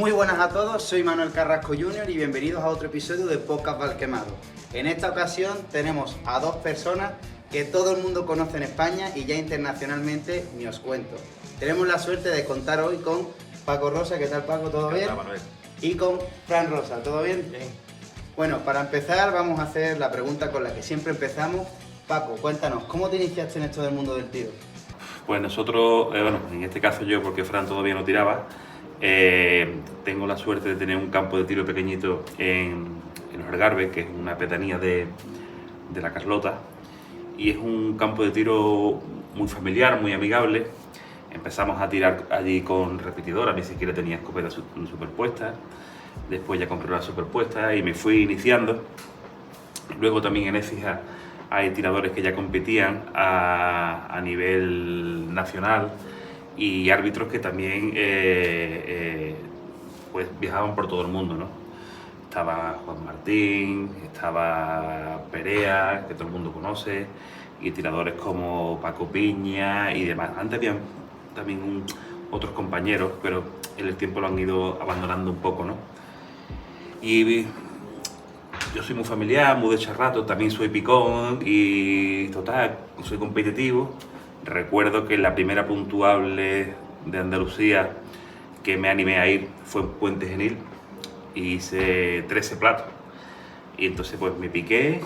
Muy buenas a todos, soy Manuel Carrasco Jr. y bienvenidos a otro episodio de Podcast Valquemado. En esta ocasión tenemos a dos personas que todo el mundo conoce en España y ya internacionalmente ni os cuento. Tenemos la suerte de contar hoy con Paco Rosa. ¿Qué tal, Paco? ¿Todo bien? Manuel. Y con Fran Rosa, ¿todo bien? Bien. Bueno, para empezar vamos a hacer la pregunta con la que siempre empezamos. Paco, cuéntanos, ¿cómo te iniciaste en esto del mundo del tiro? Pues nosotros, en este caso yo, porque Fran todavía no tiraba, tengo la suerte de tener un campo de tiro pequeñito en Los Algarves, que es una pedanía de la Carlota, y es un campo de tiro muy familiar, muy amigable. Empezamos a tirar allí con repetidoras, ni siquiera tenía escopetas superpuestas. Después ya compré las superpuestas y me fui iniciando. Luego también en Écija hay tiradores que ya competían a nivel nacional y árbitros que también pues viajaban por todo el mundo, ¿no? Estaba Juan Martín, estaba Perea, que todo el mundo conoce, y tiradores como Paco Piña y demás. Antes habían también otros compañeros, pero en el tiempo lo han ido abandonando un poco, ¿no? Y yo soy muy familiar, muy de echar rato, también soy picón y total, soy competitivo. Recuerdo que la primera puntuable de Andalucía que me animé a ir fue en Puente Genil y hice 13 platos. Y entonces pues me piqué.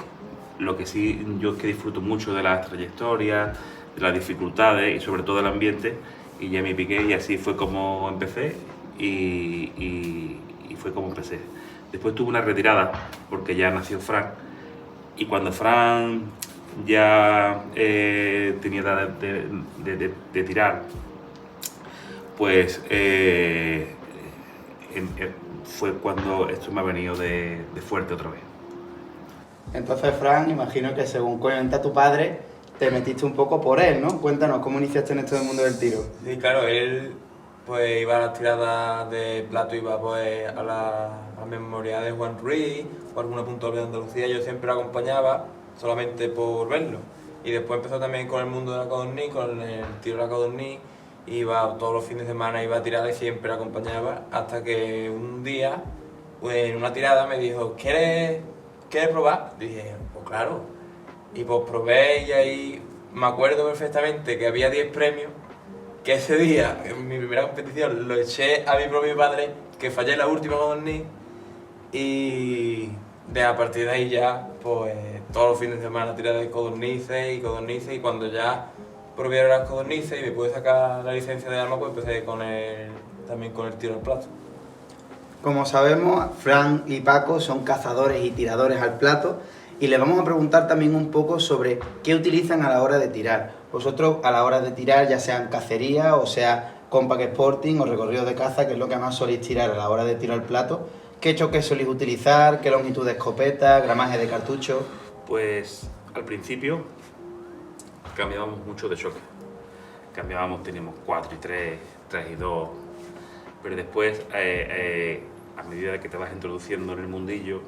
Lo que sí, yo es que disfruto mucho de las trayectorias, de las dificultades y sobre todo del ambiente, y ya me piqué y así fue como empecé y fue como empecé. Después tuve una retirada porque ya nació Fran, y cuando Fran ya tenía edad de tirar, pues fue cuando esto me ha venido de fuerte otra vez. Entonces, Fran, imagino que según cuenta tu padre, te metiste un poco por él, ¿no? Cuéntanos, ¿cómo iniciaste en esto del mundo del tiro? Sí, claro, él pues iba a las tiradas de plato, iba pues a la memoria de Juan Ruiz o alguna puntual de Andalucía. Yo siempre lo acompañaba solamente por verlo. Y después empezó también con el mundo de la codorniz, con el tiro de la codorniz. Iba todos los fines de semana, iba a tirar y siempre lo acompañaba, hasta que un día, pues, en una tirada me dijo: ¿Quieres probar? Dije, pues claro. Y pues probé, y ahí me acuerdo perfectamente que había 10 premios, que ese día, en mi primera competición, lo eché a mi propio padre, que fallé la última codorniz, y a partir de ahí ya, pues todos los fines de semana tiré de codornices, y cuando ya probé las codornices y me pude sacar la licencia de arma, pues empecé también con el tiro al plato. Como sabemos, Fran y Paco son cazadores y tiradores al plato, y les vamos a preguntar también un poco sobre qué utilizan a la hora de tirar. Vosotros, a la hora de tirar, ya sean cacería o sea compact sporting o recorrido de caza, que es lo que más soléis tirar a la hora de tirar al plato, ¿qué choques soléis utilizar? ¿Qué longitud de escopeta? ¿Gramaje de cartucho? Pues al principio cambiábamos mucho de choque. Teníamos 4 y 3, 3 y 2, pero después, a medida que te vas introduciendo en el mundillo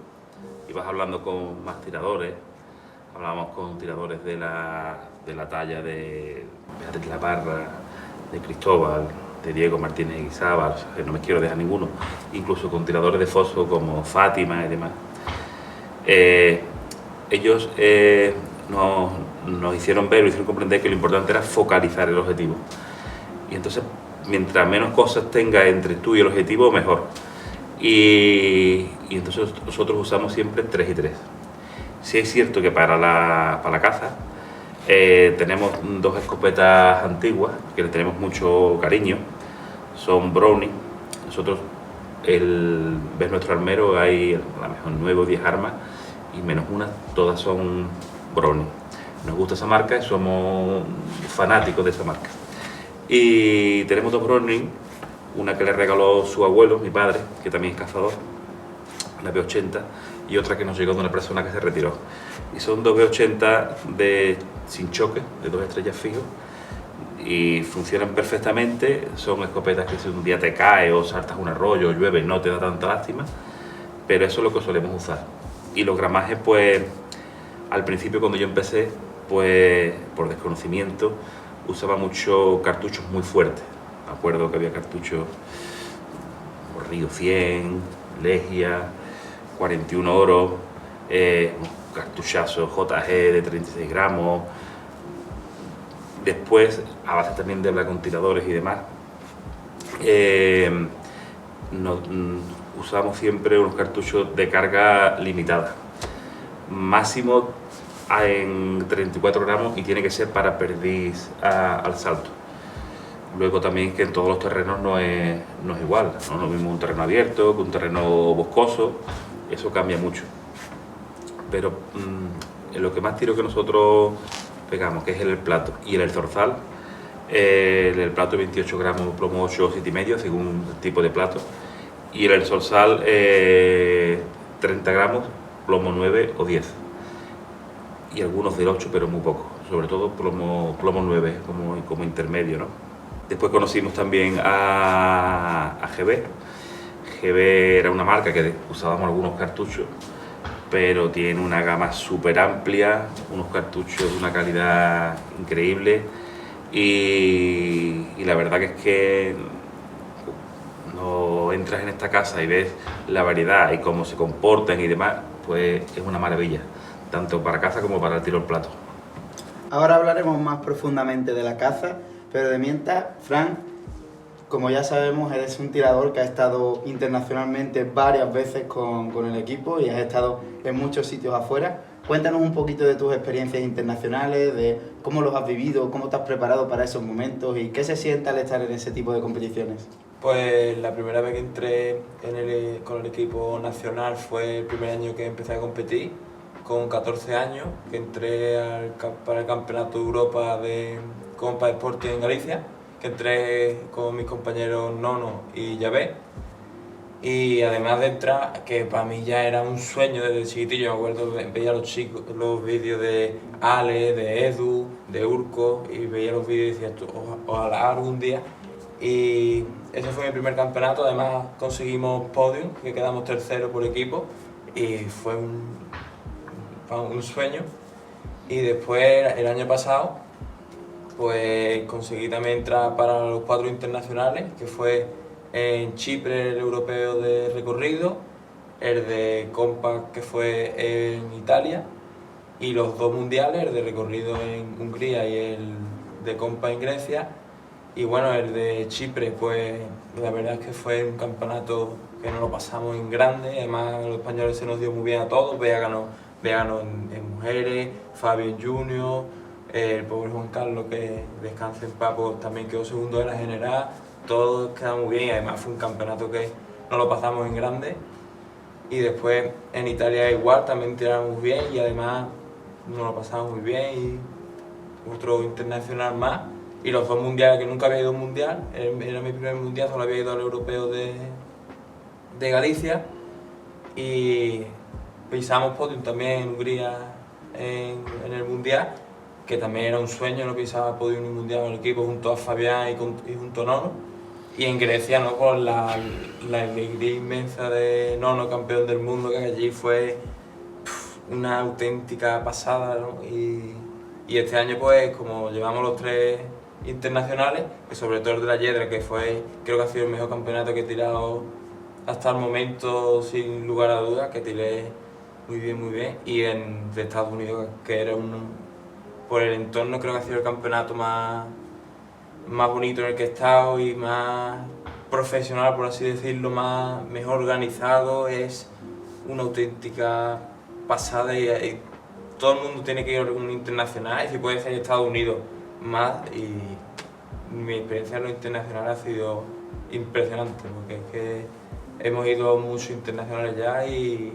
y vas hablando con más tiradores, hablábamos con tiradores de la talla de Beatriz La Parra, de Cristóbal, de Diego Martínez Guizábal, o sea, que no me quiero dejar ninguno, incluso con tiradores de foso como Fátima y demás. Ellos nos hicieron ver, nos hicieron comprender que lo importante era focalizar el objetivo. Y entonces, mientras menos cosas tenga entre tú y el objetivo, mejor. Y entonces nosotros usamos siempre 3 y 3. Sí es cierto que para la caza tenemos 2 escopetas antiguas que le tenemos mucho cariño, son Browning. Nosotros, ves nuestro armero, hay a lo mejor 9 o 10 armas y menos una, todas son Browning. Nos gusta esa marca y somos fanáticos de esa marca. Y tenemos 2 Browning, una que le regaló su abuelo, mi padre, que también es cazador, la B80, y otra que nos llegó de una persona que se retiró. Y son 2 B80 sin choque, de 2 estrellas fijos, y funcionan perfectamente. Son escopetas que si un día te cae o saltas un arroyo o llueve no te da tanta lástima, pero eso es lo que solemos usar. Y los gramajes, pues al principio cuando yo empecé, pues por desconocimiento usaba mucho cartuchos muy fuertes. Me acuerdo que había cartuchos Río 100, Legia, 41 Oro, un cartuchazo JG de 36 gramos. Después, a base también de francotiradores y demás, usamos siempre unos cartuchos de carga limitada, máximo en 34 gramos, y tiene que ser para perdiz al salto. Luego también que en todos los terrenos no es igual, no es lo mismo un terreno abierto que un terreno boscoso, eso cambia mucho. Pero en lo que más tiro que nosotros pegamos, que es el plato y el zorzal, el plato 28 gramos, plomo 8 o 7,5 según el tipo de plato, y el zorzal 30 gramos, plomo 9 o 10, y algunos del 8 pero muy poco, sobre todo plomo 9 como intermedio, ¿no? Después conocimos también a GB. GB era una marca que usábamos algunos cartuchos, pero tiene una gama súper amplia, unos cartuchos de una calidad increíble, y la verdad que es que no entras en esta casa y ves la variedad y cómo se comportan y demás, pues es una maravilla, tanto para caza como para el tiro al plato. Ahora hablaremos más profundamente de la caza, pero de mientras, Fran, como ya sabemos, eres un tirador que ha estado internacionalmente varias veces con el equipo y has estado en muchos sitios afuera. Cuéntanos un poquito de tus experiencias internacionales, de cómo los has vivido, cómo te has preparado para esos momentos y qué se siente al estar en ese tipo de competiciones. Pues la primera vez que entré con el equipo nacional fue el primer año que empecé a competir, con 14 años, que entré para el Campeonato de Europa de Compa Sporting en Galicia, que entré con mis compañeros Nono y Yabé. Y además de entrar, que para mí ya era un sueño desde chiquitillo, me acuerdo, veía los vídeos de Ale, de Edu, de Urco, y veía los vídeos y decía, ojalá algún día. Y ese fue mi primer campeonato, además conseguimos podium, que quedamos tercero por equipo, y fue un sueño. Y después, el año pasado, pues conseguí también entrar para los 4 internacionales, que fue en Chipre el europeo de recorrido, el de Compact que fue en Italia, y los 2 mundiales, el de recorrido en Hungría y el de Compact en Grecia. Y bueno, el de Chipre, pues la verdad es que fue un campeonato que nos lo pasamos en grande, además los españoles se nos dio muy bien a todos. Bea ganó en mujeres, Fabio en junior, el pobre Juan Carlos, que descanse en paz, pues también quedó segundo de la general. Todos quedamos muy bien y además fue un campeonato que nos lo pasamos en grande. Y después en Italia igual, también tiramos bien y además nos lo pasamos muy bien, y otro internacional más. Y los 2 mundiales, que nunca había ido a un mundial, era mi primer mundial, solo había ido al europeo de Galicia. Y pisamos podium también en Hungría en el mundial, que también era un sueño, no pisaba podium ni mundial en el equipo junto a Fabián y junto a Nono. Y en Grecia, ¿no?, con la alegría inmensa de Nono, campeón del mundo, que allí fue una auténtica pasada, ¿no? Y este año, pues, como llevamos los 3 internacionales, que sobre todo el de la Yedra, que creo que ha sido el mejor campeonato que he tirado hasta el momento, sin lugar a dudas, que tiré muy bien. Y de Estados Unidos, que era por el entorno, creo que ha sido el campeonato más bonito en el que he estado y más profesional, por así decirlo, mejor organizado. Es una auténtica pasada y todo el mundo tiene que ir a un internacional, y si puede ser Estados Unidos más. Y mi experiencia en lo internacional ha sido impresionante, porque es que hemos ido a muchos internacionales ya y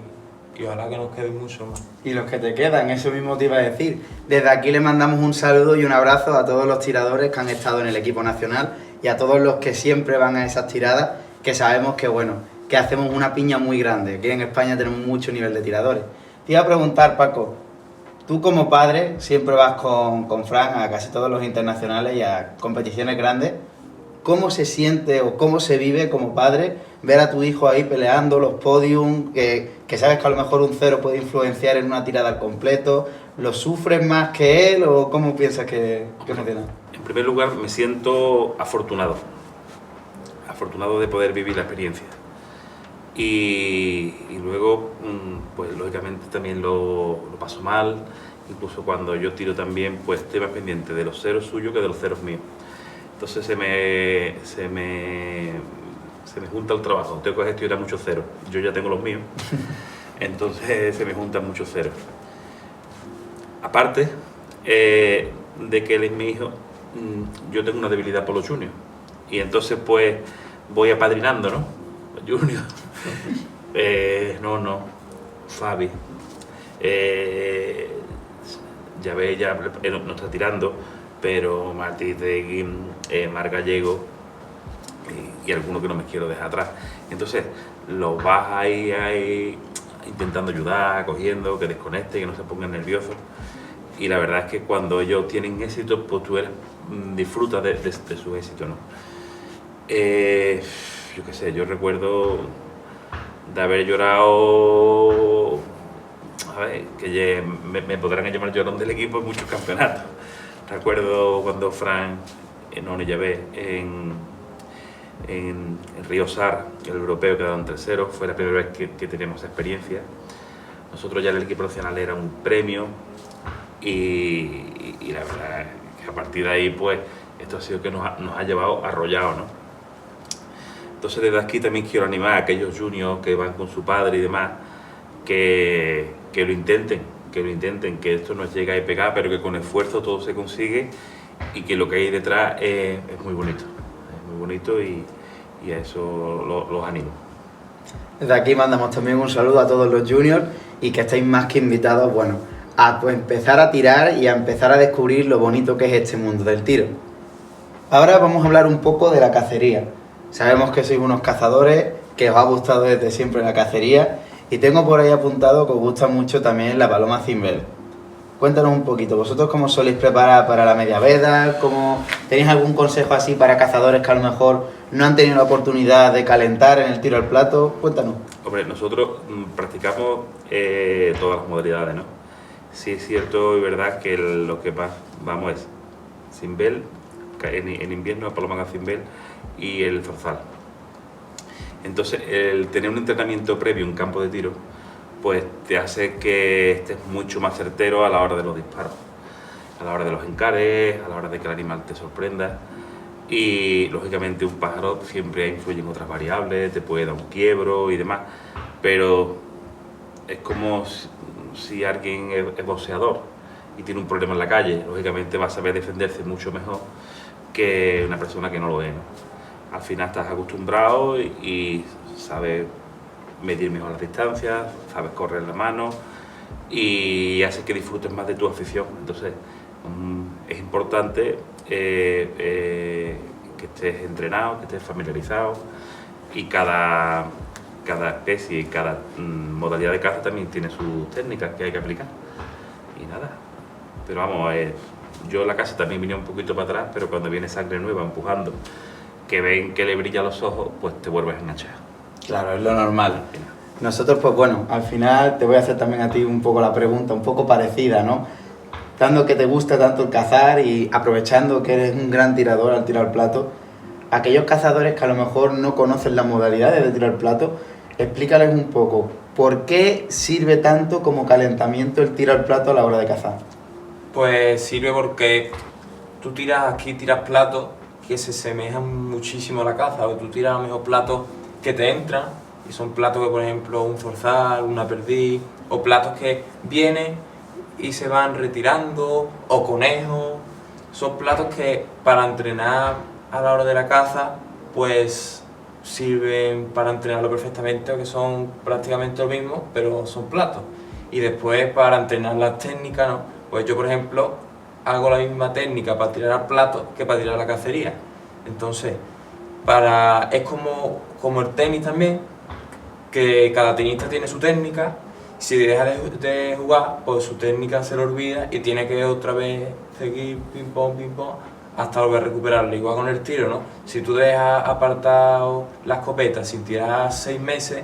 ojalá que nos queden muchos más. Y los que te quedan, eso mismo te iba a decir. Desde aquí le mandamos un saludo y un abrazo a todos los tiradores que han estado en el equipo nacional y a todos los que siempre van a esas tiradas, que sabemos que, bueno, que hacemos una piña muy grande. Aquí en España tenemos mucho nivel de tiradores. Te iba a preguntar, Paco, tú como padre siempre vas con Fran a casi todos los internacionales y a competiciones grandes. ¿Cómo se siente o cómo se vive como padre ver a tu hijo ahí peleando los podiums, que sabes que a lo mejor un 0 puede influenciar en una tirada al completo? ¿Lo sufres más que él o cómo piensas que funciona? En primer lugar, me siento afortunado de poder vivir la experiencia. y luego, pues lógicamente también lo paso mal, incluso cuando yo tiro también, pues estoy más pendiente de los ceros suyos que de los ceros míos. Entonces se me junta el trabajo, tengo que gestionar muchos ceros, yo ya tengo los míos, entonces se me juntan muchos ceros. Aparte de que él es mi hijo, yo tengo una debilidad por los juniors, y entonces pues voy apadrinando, ¿no? Los juniors. No, Fabi. Ya ve, ya no está tirando, pero Martí de Mar Gallego y alguno que no me quiero dejar atrás. Entonces los vas ahí intentando ayudar, cogiendo, que desconecten, que no se pongan nerviosos. Y la verdad es que cuando ellos tienen éxito, pues tú disfrutas de su éxito, ¿no? Yo qué sé, yo recuerdo de haber llorado, a ver, que me podrán llamar llorón del equipo en muchos campeonatos. Recuerdo cuando Fran, no ya ve, en Río Sar, el europeo, quedó en tercero, fue la primera vez que teníamos esa experiencia. Nosotros ya en el equipo nacional era un premio y la verdad es que a partir de ahí, pues, esto ha sido que nos ha llevado arrollados, ¿no? Entonces desde aquí también quiero animar a aquellos juniors que van con su padre y demás, que lo intenten, que esto no llega y pegar, pero que con esfuerzo todo se consigue y que lo que hay detrás es muy bonito y a eso los animo. Desde aquí mandamos también un saludo a todos los juniors y que estáis más que invitados, bueno, a pues, empezar a tirar y a empezar a descubrir lo bonito que es este mundo del tiro. Ahora vamos a hablar un poco de la cacería. Sabemos que sois unos cazadores, que os ha gustado desde siempre la cacería y tengo por ahí apuntado que os gusta mucho también la paloma cimbel. Cuéntanos un poquito, ¿vosotros cómo soléis preparar para la media veda? ¿Tenéis algún consejo así para cazadores que a lo mejor no han tenido la oportunidad de calentar en el tiro al plato? Cuéntanos. Hombre, nosotros practicamos todas las modalidades, ¿no? Sí es cierto y verdad que lo que más vamos es cimbel, en invierno la paloma cimbel y el zorzal. Entonces, el tener un entrenamiento previo en campo de tiro, pues te hace que estés mucho más certero a la hora de los disparos, a la hora de los encares, a la hora de que el animal te sorprenda. Y lógicamente un pájaro siempre influye en otras variables, te puede dar un quiebro y demás, pero es como si alguien es boxeador y tiene un problema en la calle, lógicamente va a saber defenderse mucho mejor que una persona que no lo es, ¿no? Al final estás acostumbrado y sabes medir mejor las distancias, sabes correr la mano y hace que disfrutes más de tu afición. Entonces es importante que estés entrenado, que estés familiarizado y cada especie y cada modalidad de caza también tiene sus técnicas que hay que aplicar. Y nada, pero vamos, yo en la casa también vine un poquito para atrás, pero cuando viene sangre nueva empujando, que ven que le brilla los ojos, pues te vuelves a enganchar. Claro, es lo normal. Nosotros, pues bueno, al final te voy a hacer también a ti un poco la pregunta, un poco parecida, ¿no? Dando que te gusta tanto el cazar y aprovechando que eres un gran tirador al tirar al plato, aquellos cazadores que a lo mejor no conocen las modalidades de tirar al plato, explícales un poco, ¿por qué sirve tanto como calentamiento el tiro al plato a la hora de cazar? Pues sirve porque tú tiras platos que se asemejan muchísimo a la caza, o tú tiras a lo mejor platos que te entran, y son platos que, por ejemplo, un zorzal, una perdiz, o platos que vienen y se van retirando, o conejos. Son platos que para entrenar a la hora de la caza, pues sirven para entrenarlo perfectamente, que son prácticamente lo mismo, pero son platos. Y después para entrenar las técnicas, ¿no? Pues yo, por ejemplo, hago la misma técnica para tirar al plato que para tirar a la cacería. Entonces, es como el tenis también, que cada tenista tiene su técnica. Si deja de jugar, pues su técnica se lo olvida y tiene que otra vez seguir ping pong, hasta volver a recuperarlo. Igual con el tiro, ¿no? Si tú dejas apartado la escopeta sin tirar 6 meses,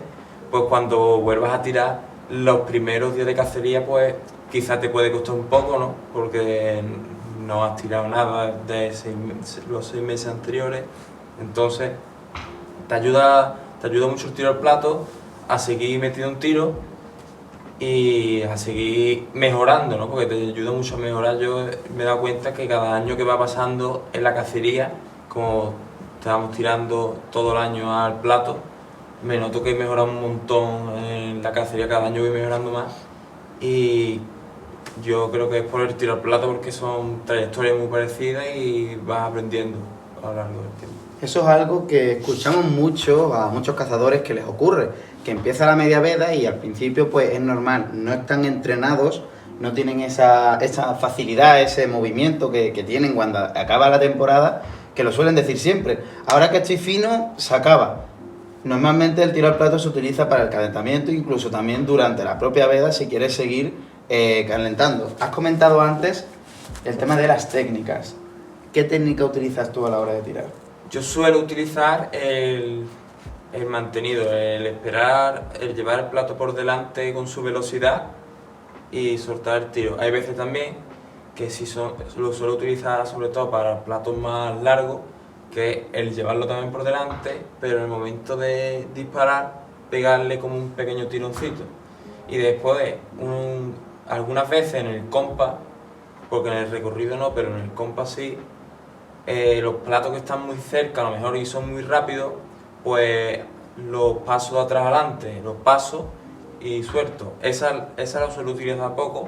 pues cuando vuelvas a tirar los primeros días de cacería, pues quizás te puede costar un poco, ¿no? Porque no has tirado nada de los 6 meses anteriores. Entonces te ayuda mucho el tiro al plato a seguir metido en tiro y a seguir mejorando, ¿no? Porque te ayuda mucho a mejorar. Yo me he dado cuenta que cada año que va pasando en la cacería, como estábamos tirando todo el año al plato, me noto que he mejorado un montón en la cacería, cada año voy mejorando más y yo creo que es por el tiro al plato porque son trayectorias muy parecidas y vas aprendiendo a lo largo del tiempo. Eso es algo que escuchamos mucho a muchos cazadores que les ocurre, que empieza la media veda y al principio pues es normal, no están entrenados, no tienen esa facilidad, ese movimiento que tienen cuando acaba la temporada, que lo suelen decir siempre. Ahora que estoy fino, se acaba. Normalmente el tiro al plato se utiliza para el calentamiento, incluso también durante la propia veda si quieres seguir calentando. Has comentado antes el tema de las técnicas. ¿Qué técnica utilizas tú a la hora de tirar? Yo suelo utilizar el mantenido, el esperar, el llevar el plato por delante con su velocidad y soltar el tiro. Hay veces también que lo suelo utilizar sobre todo para platos más largos, que es el llevarlo también por delante, pero en el momento de disparar, pegarle como un pequeño tironcito. Y después, algunas veces en el compás, porque en el recorrido no, pero en el compás sí, los platos que están muy cerca, a lo mejor y son muy rápidos, pues los paso de atrás adelante, los paso y suelto. Esa la suelo utilizar poco,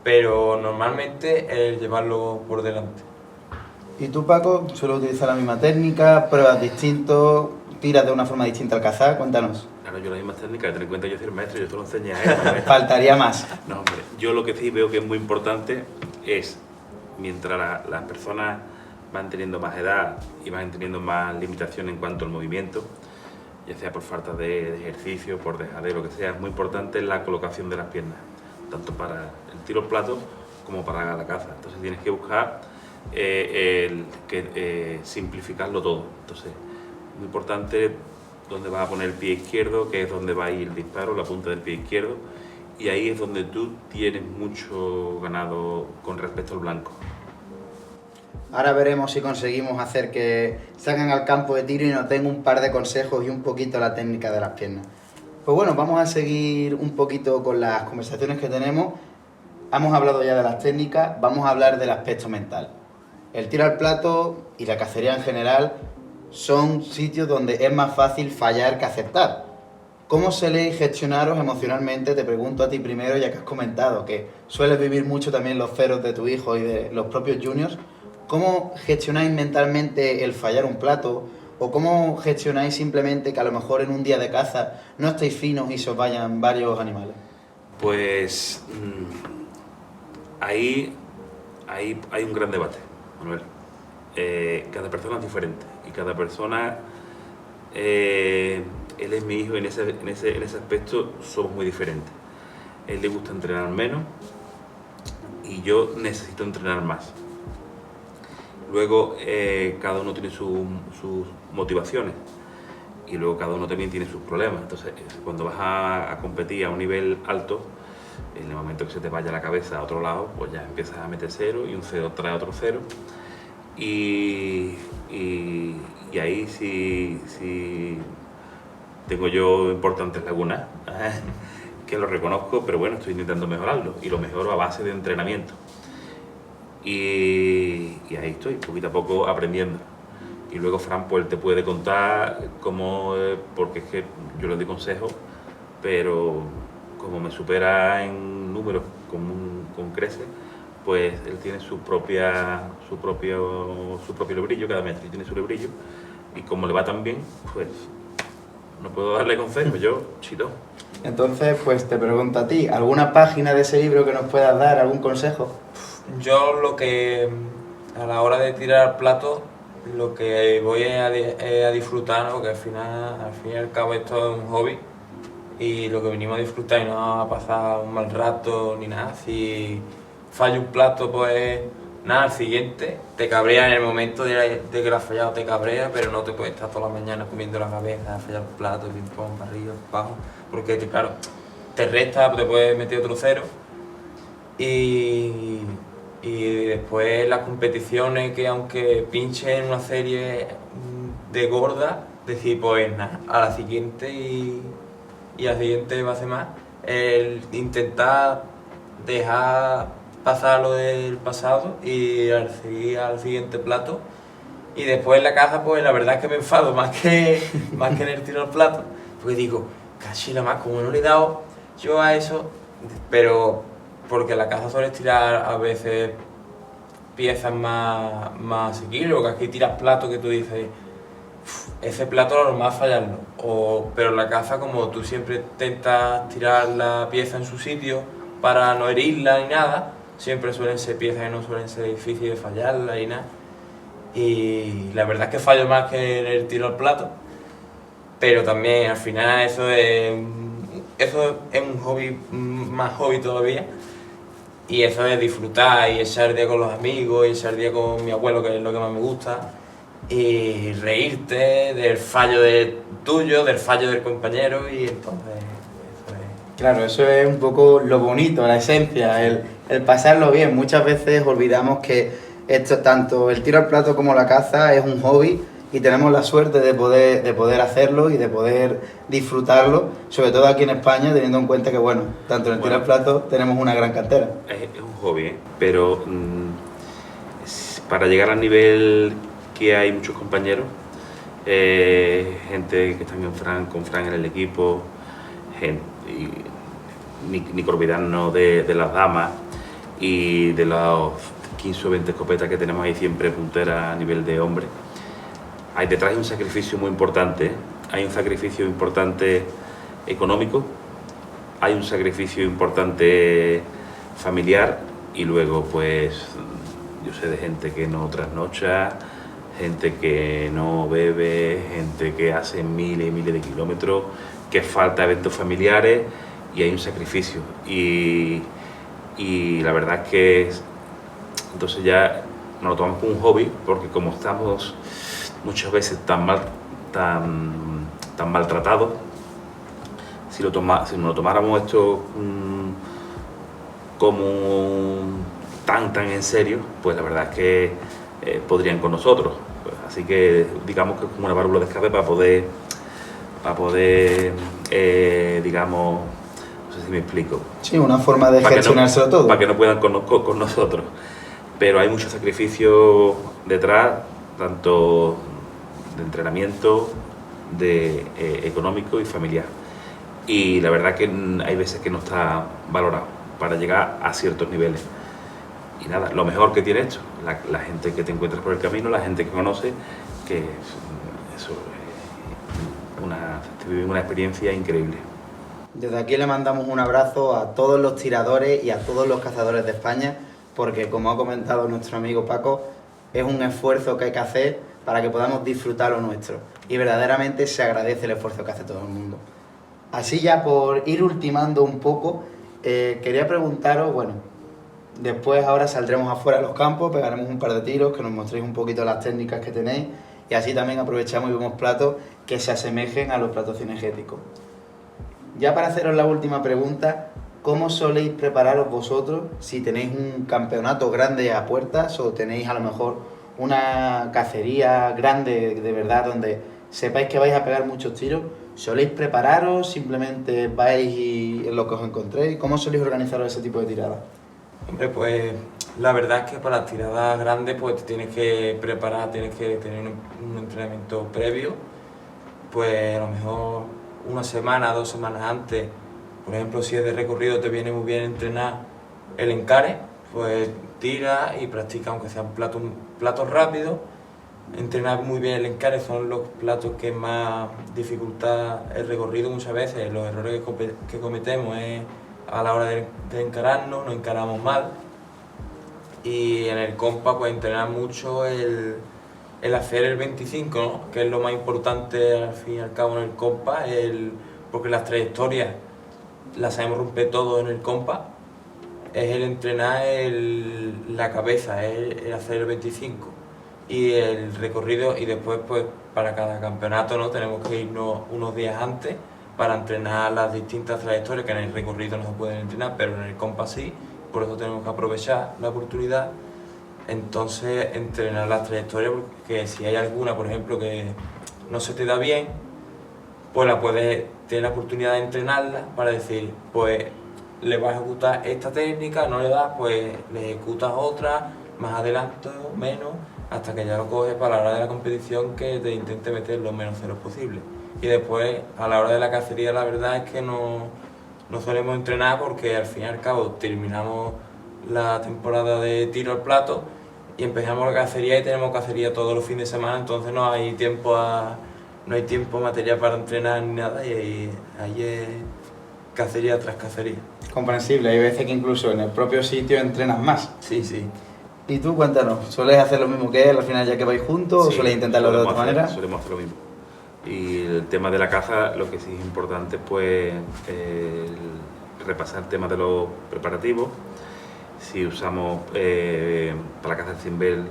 pero normalmente el llevarlo por delante. ¿Y tú, Paco, sueles utilizar la misma técnica, pruebas distintos, tiras de una forma distinta al cazar? Cuéntanos. Claro, yo la misma técnica, ten en cuenta yo soy el maestro, yo te lo enseñé a él. Faltaría más. No, hombre, yo lo que sí veo que es muy importante es, mientras las personas van teniendo más edad y van teniendo más limitaciones en cuanto al movimiento, ya sea por falta de ejercicio, por dejadez, lo que sea, es muy importante la colocación de las piernas, tanto para el tiro al plato como para la caza. Entonces tienes que buscar simplificarlo todo. Entonces, muy importante dónde vas a poner el pie izquierdo, que es donde va a ir el disparo, la punta del pie izquierdo, y ahí es donde tú tienes mucho ganado con respecto al blanco. Ahora veremos si conseguimos hacer que salgan al campo de tiro y nos den un par de consejos y un poquito la técnica de las piernas. Pues bueno, vamos a seguir un poquito con las conversaciones que tenemos. Hemos hablado ya de las técnicas, vamos a hablar del aspecto mental. El tiro al plato y la cacería en general son sitios donde es más fácil fallar que acertar. ¿Cómo soléis gestionaros emocionalmente? Te pregunto a ti primero, ya que has comentado que sueles vivir mucho también los ceros de tu hijo y de los propios juniors. ¿Cómo gestionáis mentalmente el fallar un plato? ¿O cómo gestionáis simplemente que a lo mejor en un día de caza no estéis finos y se os vayan varios animales? Pues ahí hay un gran debate, Manuel. Cada persona es diferente y cada persona, él es mi hijo y en ese aspecto somos muy diferentes. A él le gusta entrenar menos y yo necesito entrenar más. Luego cada uno tiene sus motivaciones y luego cada uno también tiene sus problemas. Entonces cuando vas a competir a un nivel alto, en el momento que se te vaya la cabeza a otro lado, pues ya empiezas a meter cero y un cero trae otro cero. Y ahí sí tengo yo importantes lagunas, que lo reconozco, pero bueno, estoy intentando mejorarlo y lo mejoro a base de entrenamiento. Y ahí estoy, poquito a poco aprendiendo. Y luego Fran pues te puede contar cómo, porque es que yo le doy consejos, pero como me supera en números con creces, pues él tiene su propio librillo, cada maestro tiene su librillo, y como le va tan bien, pues no puedo darle consejos, yo chito. Entonces, pues te pregunto a ti, ¿alguna página de ese libro que nos puedas dar, algún consejo? Yo lo que a la hora de tirar al plato, lo que voy a disfrutar, ¿no? Que al fin y al cabo esto es un hobby y lo que venimos a disfrutar y no a pasar un mal rato ni nada. Si fallo un plato, pues nada, al siguiente te cabrea en el momento de que lo has fallado, te cabrea, pero no te puedes estar todas las mañanas comiendo la cabeza, fallar un plato, ping pong, para arriba, para abajo, porque claro, te resta, te puedes meter otro cero. Y después las competiciones, que aunque pinche en una serie de gorda, decir pues nada, a la siguiente y y al siguiente va a hacer más. El intentar dejar pasar lo del pasado y seguir al siguiente plato. Y después en la caza, pues la verdad es que me enfado más que en el tiro al plato, porque digo, casi la más, como no le he dado yo a eso, pero porque la caza suele tirar a veces piezas más asequibles, porque aquí tiras platos que tú dices, ese plato lo normal es fallarlo, pero en la caza, como tú siempre intentas tirar la pieza en su sitio para no herirla ni nada, siempre suelen ser piezas que no suelen ser difíciles de fallarla y nada. Y la verdad es que fallo más que en el tiro al plato, pero también al final eso es un hobby, más hobby todavía, y eso es disfrutar y echar el día con los amigos y echar el día con mi abuelo, que es lo que más me gusta, y reírte del fallo tuyo, del fallo del compañero, y entonces eso es. Claro, eso es un poco lo bonito, la esencia, el pasarlo bien. Muchas veces olvidamos que esto, tanto el tiro al plato como la caza, es un hobby y tenemos la suerte de poder hacerlo y de poder disfrutarlo, sobre todo aquí en España, teniendo en cuenta que, bueno, tanto en el tiro al plato tenemos una gran cantera. Es un hobby, pero para llegar al nivel que hay muchos compañeros, gente que están con Fran en el equipo, ni que olvidarnos de las damas y de los 15 o 20 escopetas que tenemos ahí siempre punteras a nivel de hombre. Hay detrás un sacrificio muy importante, hay un sacrificio importante económico, hay un sacrificio importante familiar, y luego pues yo sé de gente que no trasnocha, gente que no bebe, gente que hace miles y miles de kilómetros, que falta eventos familiares, y hay un sacrificio, y la verdad es que entonces ya nos lo tomamos como un hobby, porque como estamos muchas veces tan maltratados, si nos lo tomáramos esto como tan en serio, pues la verdad es que podrían con nosotros. Así que digamos que es como una válvula de escape para poder digamos, no sé si me explico. Sí, una forma de gestionárselo todo. Para que no puedan con nosotros. Pero hay mucho sacrificio detrás, tanto de entrenamiento, económico y familiar. Y la verdad que hay veces que no está valorado para llegar a ciertos niveles. Y nada, lo mejor que tiene esto, la gente que te encuentras por el camino, la gente que conoce, que eso es una experiencia increíble. Desde aquí le mandamos un abrazo a todos los tiradores y a todos los cazadores de España, porque como ha comentado nuestro amigo Paco, es un esfuerzo que hay que hacer para que podamos disfrutar lo nuestro. Y verdaderamente se agradece el esfuerzo que hace todo el mundo. Así ya por ir ultimando un poco, quería preguntaros, bueno, después ahora saldremos afuera a los campos, pegaremos un par de tiros, que nos mostréis un poquito las técnicas que tenéis, y así también aprovechamos y vemos platos que se asemejen a los platos cinegéticos. Ya para haceros la última pregunta, ¿cómo soléis prepararos vosotros si tenéis un campeonato grande a puertas o tenéis a lo mejor una cacería grande de verdad donde sepáis que vais a pegar muchos tiros? ¿Soléis prepararos? ¿Simplemente vais y en lo que os encontréis? ¿Cómo soléis organizaros ese tipo de tiradas? Hombre, pues la verdad es que para las tiradas grandes pues te tienes que preparar, tienes que tener un entrenamiento previo, pues a lo mejor una semana, 2 semanas antes. Por ejemplo, si es de recorrido te viene muy bien entrenar el encare, pues tira y practica, aunque sean platos rápidos. Entrenar muy bien el encare son los platos que más dificultad el recorrido muchas veces. Los errores que cometemos es a la hora de encararnos, nos encaramos mal. Y en el compa pues entrenar mucho el hacer el 25, ¿no? Que es lo más importante al fin y al cabo en el compa, porque las trayectorias las sabemos romper todo en el compa, es el entrenar la cabeza, es el hacer el 25 y el recorrido, y después pues para cada campeonato, ¿no? Tenemos que irnos unos días antes para entrenar las distintas trayectorias, que en el recorrido no se pueden entrenar, pero en el compa sí, por eso tenemos que aprovechar la oportunidad. Entonces entrenar las trayectorias, porque si hay alguna, por ejemplo, que no se te da bien, pues tienes la oportunidad de entrenarla para decir, pues le vas a ejecutar esta técnica, no le das, pues le ejecutas otra, más adelante, menos, hasta que ya lo coges para la hora de la competición, que te intente meter los menos ceros posible. Y después, a la hora de la cacería, la verdad es que no solemos entrenar, porque al fin y al cabo terminamos la temporada de tiro al plato y empezamos la cacería, y tenemos cacería todos los fines de semana, entonces no hay tiempo material para entrenar ni nada, y ahí es cacería tras cacería. Comprensible, hay veces que incluso en el propio sitio entrenas más. Sí, sí. Y tú, cuéntanos, ¿sueles hacer lo mismo que él al final ya que vais juntos o sueles intentarlo de otra manera? Solemos hacer lo mismo. Y el tema de la caza, lo que sí es importante, pues repasar el tema de los preparativos. Si usamos para la caza del cimbel,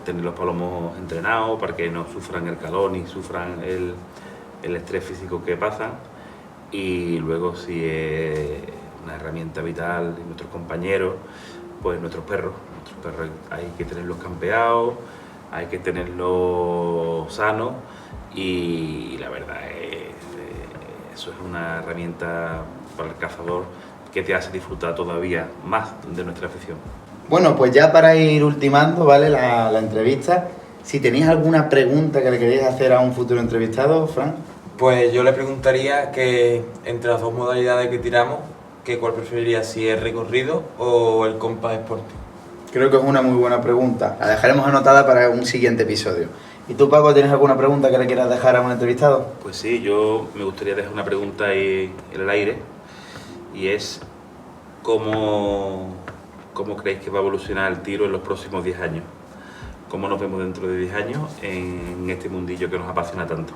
tener los palomos entrenados para que no sufran el calor ni sufran el estrés físico que pasan. Y luego, si es una herramienta vital de nuestros compañeros, pues nuestros perros hay que tenerlos campeados, hay que tenerlos sanos, y la verdad eso es una herramienta para el cazador que te hace disfrutar todavía más de nuestra afición. Bueno, pues ya para ir ultimando, ¿vale? La entrevista, si tenéis alguna pregunta que le queréis hacer a un futuro entrevistado, Fran. Pues yo le preguntaría que entre las dos modalidades que tiramos, que cuál preferiría, si el recorrido o el Compass Sporting. Creo que es una muy buena pregunta. La dejaremos anotada para un siguiente episodio. ¿Y tú, Paco, tienes alguna pregunta que le quieras dejar a un entrevistado? Pues sí, yo me gustaría dejar una pregunta ahí en el aire, y es ¿cómo creéis que va a evolucionar el tiro en los próximos 10 años? ¿Cómo nos vemos dentro de 10 años en este mundillo que nos apasiona tanto?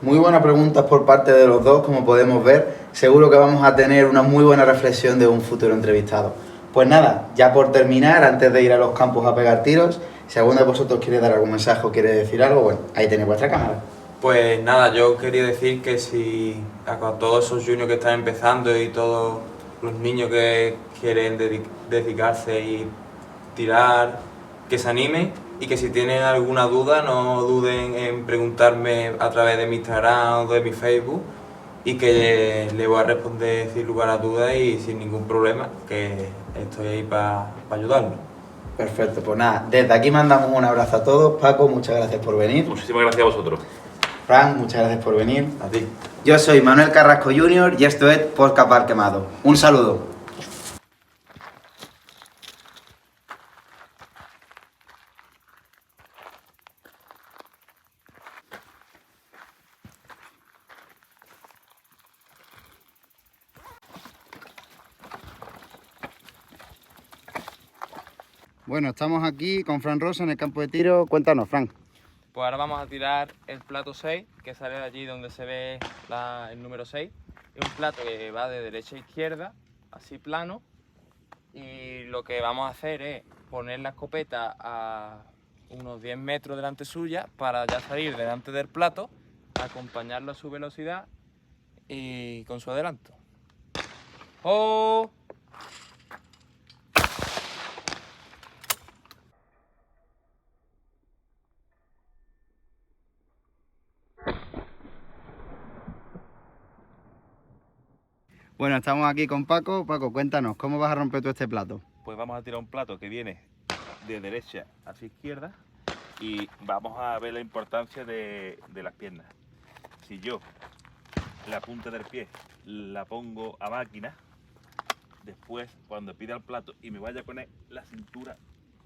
Muy buenas preguntas por parte de los dos, como podemos ver. Seguro que vamos a tener una muy buena reflexión de un futuro entrevistado. Pues nada, ya por terminar, antes de ir a los campos a pegar tiros, si alguno de vosotros quiere dar algún mensaje o quiere decir algo, bueno, ahí tenéis vuestra cámara. Pues nada, yo quería decir que si a todos esos juniors que están empezando y todos los niños que quieren dedicarse y tirar, que se animen, y que si tienen alguna duda no duden en preguntarme a través de mi Instagram o de mi Facebook, y que le voy a responder sin lugar a dudas y sin ningún problema, que estoy ahí para ayudarlos. Perfecto, pues nada, desde aquí mandamos un abrazo a todos. Paco, muchas gracias por venir. Muchísimas gracias a vosotros. Fran, muchas gracias por venir. A ti. Yo soy Manuel Carrasco Jr. y esto es Podcast Bar Quemado. Un saludo. Bueno, estamos aquí con Fran Rosa en el campo de tiro. Cuéntanos, Fran. Pues ahora vamos a tirar el plato 6, que sale de allí donde se ve el número 6. Es un plato que va de derecha a izquierda, así plano. Y lo que vamos a hacer es poner la escopeta a unos 10 metros delante suya para ya salir delante del plato, acompañarlo a su velocidad y con su adelanto. ¡Oh! Bueno, estamos aquí con Paco. Paco, cuéntanos, ¿cómo vas a romper tú este plato? Pues vamos a tirar un plato que viene de derecha hacia izquierda, y vamos a ver la importancia de las piernas. Si yo la punta del pie la pongo a máquina, después cuando pida el plato y me vaya a poner la cintura,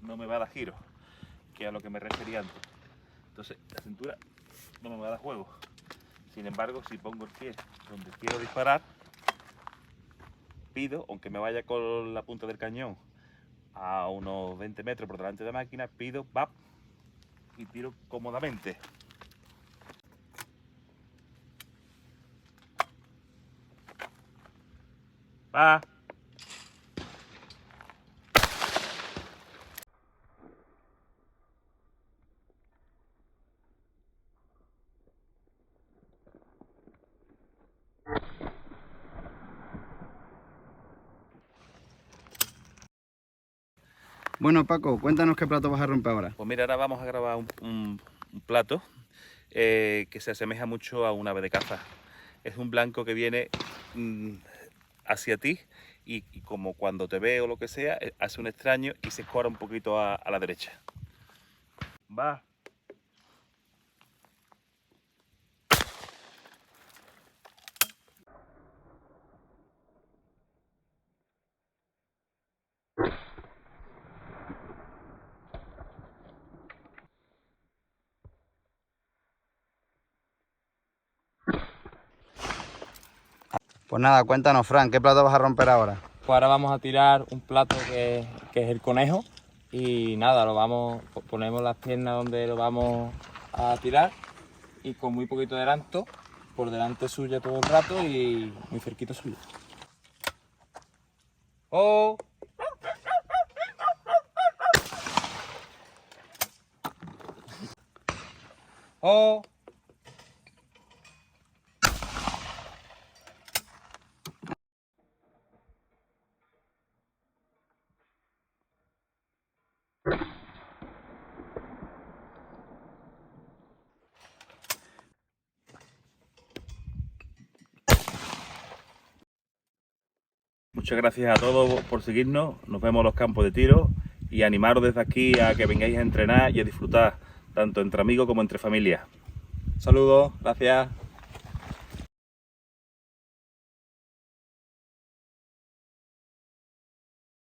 no me va a dar giro, que es a lo que me refería antes. Entonces la cintura no me va a dar juego. Sin embargo, si pongo el pie donde quiero disparar, pido, aunque me vaya con la punta del cañón a unos 20 metros por delante de la máquina, pido, ¡bap!, y tiro cómodamente. ¡Va! Bueno, Paco, cuéntanos qué plato vas a romper ahora. Pues mira, ahora vamos a grabar un plato que se asemeja mucho a un ave de caza. Es un blanco que viene hacia ti y como cuando te ve o lo que sea, hace un extraño y se escora un poquito a la derecha. Va. Pues nada, cuéntanos, Fran, ¿qué plato vas a romper ahora? Pues ahora vamos a tirar un plato que es el conejo y nada, ponemos las piernas donde lo vamos a tirar y con muy poquito adelanto, por delante suya todo el rato y muy cerquita suya. ¡Oh! ¡Oh! Muchas gracias a todos por seguirnos, nos vemos en los campos de tiro y animaros desde aquí a que vengáis a entrenar y a disfrutar, tanto entre amigos como entre familias. Saludos, gracias.